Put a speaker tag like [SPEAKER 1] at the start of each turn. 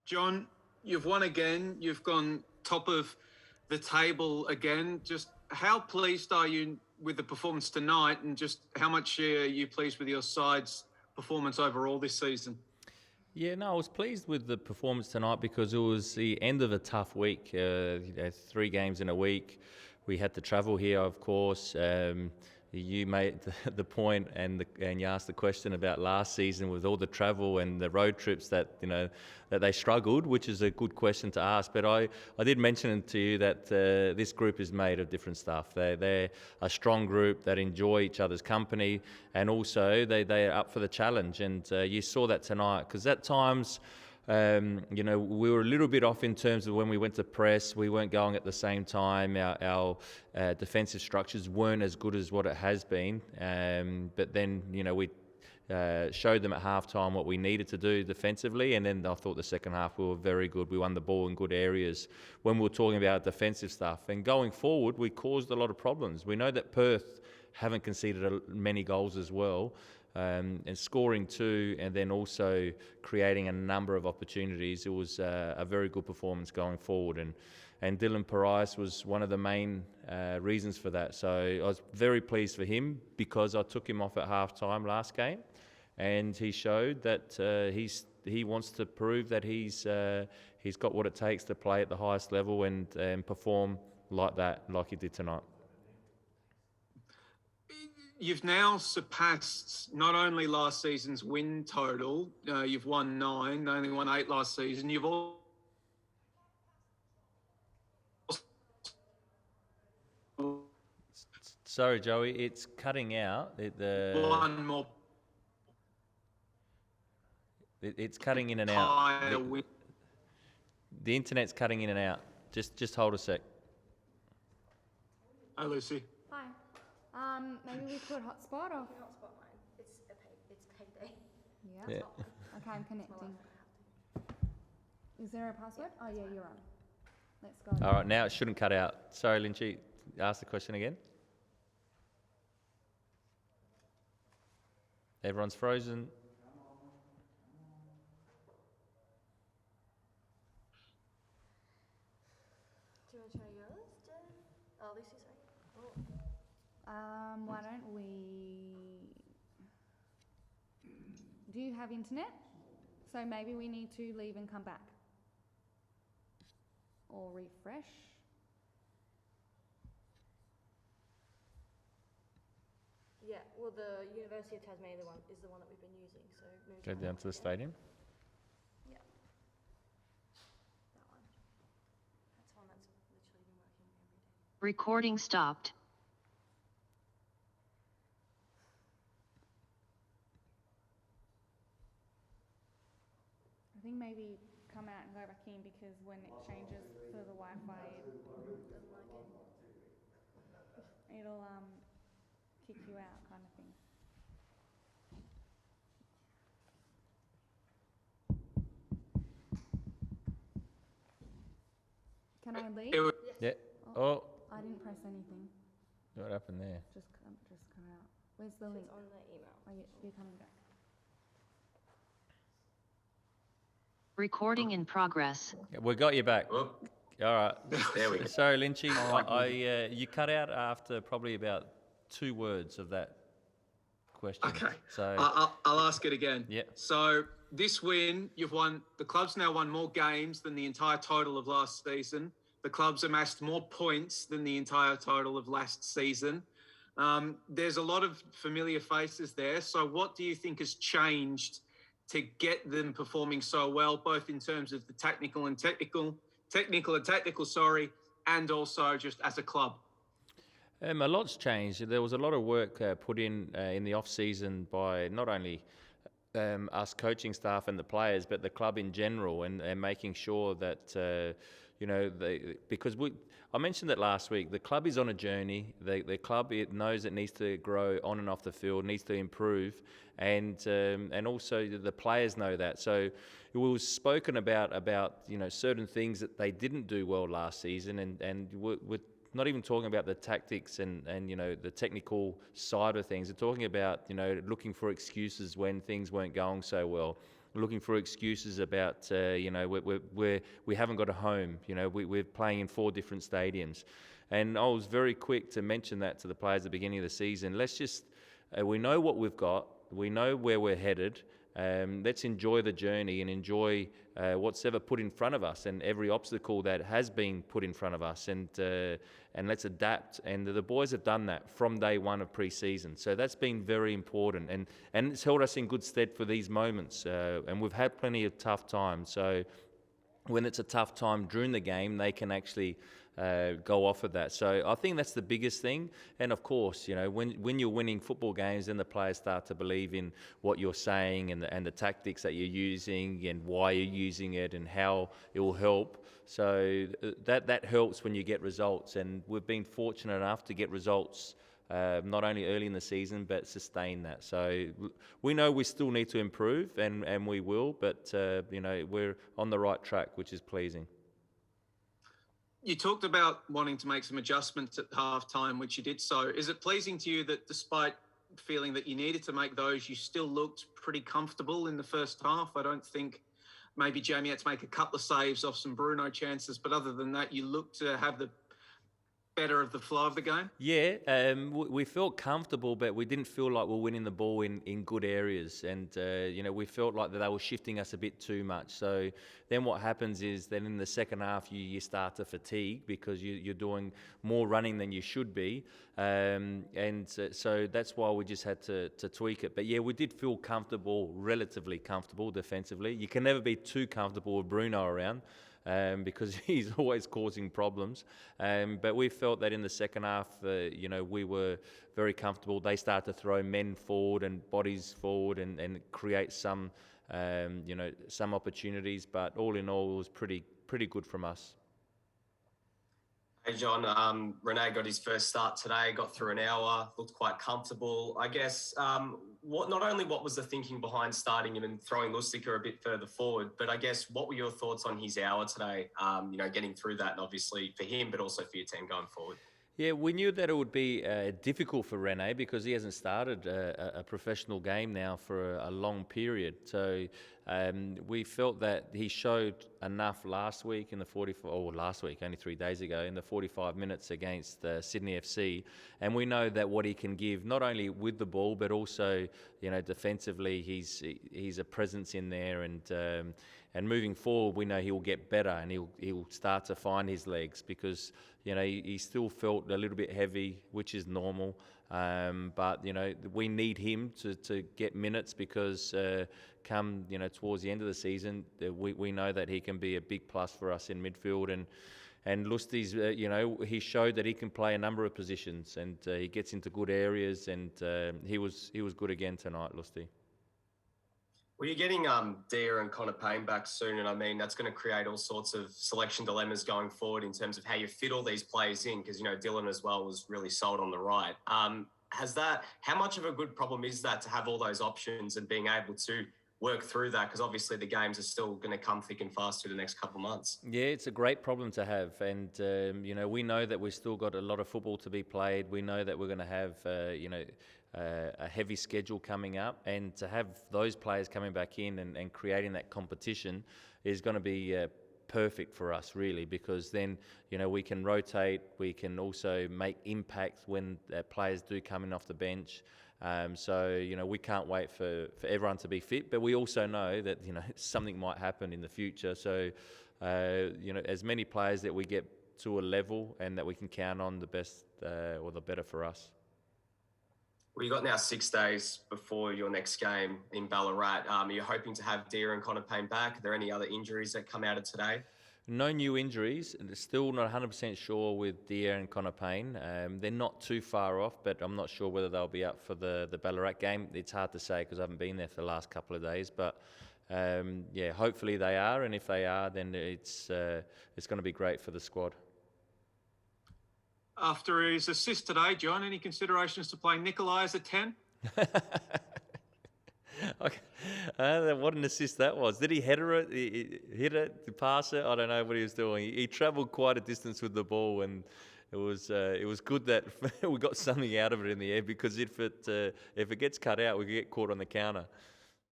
[SPEAKER 1] John, you've won again. You've gone top of the table again. Just how pleased are you with the performance tonight, and just how much are you pleased with your side's performance overall this season?
[SPEAKER 2] Yeah, no, I was pleased with the performance tonight because it was the end of a tough week. 3 games in a week. We had to travel here, of course. You made the point and you asked the question about last season with all the travel and the road trips that they struggled, which is a good question to ask. But I did mention to you that this group is made of different stuff. They're a strong group that enjoy each other's company, and also they are up for the challenge. And you saw that tonight because at times. We were a little bit off in terms of when we went to press. We weren't going at the same time. Our defensive structures weren't as good as what it has been. But then, we showed them at halftime what we needed to do defensively, and then I thought the second half we were very good. We won the ball in good areas when we were talking about defensive stuff. And going forward, we caused a lot of problems. We know that Perth haven't conceded many goals as well. And scoring 2 and then also creating a number of opportunities. It was a very good performance going forward. And Dylan Parias was one of the main reasons for that. So I was very pleased for him because I took him off at halftime last game, and he showed that he wants to prove that he's got what it takes to play at the highest level and perform like he did tonight.
[SPEAKER 1] You've now surpassed not only last season's win total. You've won 9, only won 8 last season. You've also
[SPEAKER 2] Sorry, Joey, it's cutting out.
[SPEAKER 1] won more.
[SPEAKER 2] It's cutting in and out. The internet's cutting in and out. Just hold a sec.
[SPEAKER 1] Aloisi.
[SPEAKER 3] Hi. Maybe we could hotspot or.
[SPEAKER 4] Hotspot mine. It's payday.
[SPEAKER 3] Yeah. Okay, I'm connecting. Is there a password? Oh yeah, you're on. Let's go.
[SPEAKER 2] All right, now it shouldn't cut out. Sorry, Lynchy. Ask the question again. Everyone's frozen.
[SPEAKER 4] Do you want to try yours, Jen? Oh, Lucy, sorry.
[SPEAKER 3] Why don't we? Do you have internet? So maybe we need to leave and come back. Or refresh.
[SPEAKER 4] Yeah, well, the University of Tasmania is the one that we've been using, so maybe
[SPEAKER 2] Go down to the stadium.
[SPEAKER 4] Yeah. That one. That's one that's literally been working every day.
[SPEAKER 5] Recording stopped.
[SPEAKER 3] I think maybe come out and go back in because when it changes for the Wi-Fi,
[SPEAKER 4] Doesn't like it.
[SPEAKER 3] it'll kick you out kind of thing. Can I leave?
[SPEAKER 2] Yeah. Oh,
[SPEAKER 3] I didn't press anything.
[SPEAKER 2] what happened there?
[SPEAKER 3] Just come out. Where's the link?
[SPEAKER 4] It's on the email.
[SPEAKER 3] Oh, you're coming back.
[SPEAKER 5] Recording in progress.
[SPEAKER 2] Yeah, we got you back.
[SPEAKER 6] Oh,
[SPEAKER 2] All right.
[SPEAKER 6] there we go.
[SPEAKER 2] Sorry, Lynchy. You cut out after probably about 2 words of that question.
[SPEAKER 1] Okay.
[SPEAKER 2] So
[SPEAKER 1] I'll ask it again.
[SPEAKER 2] Yeah.
[SPEAKER 1] So this win, you've won. The club's now won more games than the entire total of last season. The club's amassed more points than the entire total of last season. There's a lot of familiar faces there. So what do you think has changed to get them performing so well, both in terms of the technical and tactical, and also just as a club?
[SPEAKER 2] A lot's changed. There was a lot of work put in the off season by not only us coaching staff and the players, but the club in general, and making sure that because I mentioned that last week. The club is on a journey. The club knows it needs to grow on and off the field, needs to improve, and also the players know that. So it was spoken about certain things that they didn't do well last season, and we're not even talking about the tactics and the technical side of things. We're talking about looking for excuses when things weren't going so well. looking for excuses about, we haven't got a home. We're playing in 4 different stadiums. And I was very quick to mention that to the players at the beginning of the season. Let's just, we know what we've got. We know where we're headed. Let's enjoy the journey and enjoy what's ever put in front of us and every obstacle that has been put in front of us, and let's adapt. And the boys have done that from day one of pre-season. So that's been very important, and it's held us in good stead for these moments. And we've had plenty of tough times. So when it's a tough time during the game, they can actually go off of that. So I think that's the biggest thing. And of course, when you're winning football games, then the players start to believe in what you're saying and the tactics that you're using and why you're using it and how it will help. So that helps when you get results. And we've been fortunate enough to get results not only early in the season, but sustain that. So we know we still need to improve, and we will, but we're on the right track, which is pleasing.
[SPEAKER 1] You talked about wanting to make some adjustments at halftime, which you did so. Is it pleasing to you that despite feeling that you needed to make those, you still looked pretty comfortable in the first half? I don't think maybe Jamie had to make a couple of saves off some Bruno chances, but other than that, you looked to have the better of the flow of the game?
[SPEAKER 2] Yeah, we felt comfortable, but we didn't feel like we were winning the ball in good areas. And, we felt like that they were shifting us a bit too much. So then what happens is then in the second half, you start to fatigue because you're doing more running than you should be. So that's why we just had to tweak it. But yeah, we did feel comfortable, relatively comfortable defensively. You can never be too comfortable with Bruno around. Because he's always causing problems. But we felt that in the second half, we were very comfortable. They started to throw men forward and bodies forward and create some opportunities. But all in all, it was pretty good from us.
[SPEAKER 6] Hey, John, Rene got his first start today, got through an hour, looked quite comfortable. I guess not only what was the thinking behind starting him and throwing Lustica a bit further forward, but I guess what were your thoughts on his hour today, getting through that, and obviously for him, but also for your team going forward?
[SPEAKER 2] Yeah, we knew that it would be difficult for Rene because he hasn't started a professional game now for a long period. So we felt that he showed enough last week in the 45, or last week, only 3 days ago, in the 45 minutes against Sydney FC. And we know that what he can give, not only with the ball, but also, defensively, he's a presence in there. And moving forward, we know he will get better and he'll start to find his legs because, he still felt a little bit heavy, which is normal. But, we need him to get minutes because come, towards the end of the season, we know that he can be a big plus for us in midfield. And Lusty's, he showed that he can play a number of positions and he gets into good areas and he was good again tonight, Lusty.
[SPEAKER 6] Well, you're getting Dia and Connor Payne back soon, and I mean that's going to create all sorts of selection dilemmas going forward in terms of how you fit all these players in, because Dylan as well was really sold on the right. How much of a good problem is that to have all those options and being able to work through that? Because obviously the games are still going to come thick and fast through the next couple of months.
[SPEAKER 2] Yeah, it's a great problem to have, and we know that we've still got a lot of football to be played. We know that we're going to have a heavy schedule coming up, and to have those players coming back in and creating that competition is going to be perfect for us, really, because then we can rotate, we can also make impact when players do come in off the bench. So we can't wait for everyone to be fit, but we also know that something might happen in the future. So as many players that we get to a level and that we can count on, the best or the better for us.
[SPEAKER 6] Well, you've got now 6 days before your next game in Ballarat. Are you hoping to have Dia and Connor Payne back? Are there any other injuries that come out of today?
[SPEAKER 2] No new injuries. Still not 100% sure with Dia and Connor Payne. They're not too far off, but I'm not sure whether they'll be up for the Ballarat game. It's hard to say because I haven't been there for the last couple of days. But hopefully they are, and if they are, then it's going to be great for the squad.
[SPEAKER 1] After his assist today, John, any considerations to play Nikolai as a 10?
[SPEAKER 2] Okay. What an assist that was. Did he header it, hit it, pass it? I don't know what he was doing. He travelled quite a distance with the ball, and it was good that we got something out of it in the air, because if it gets cut out, we could get caught on the counter.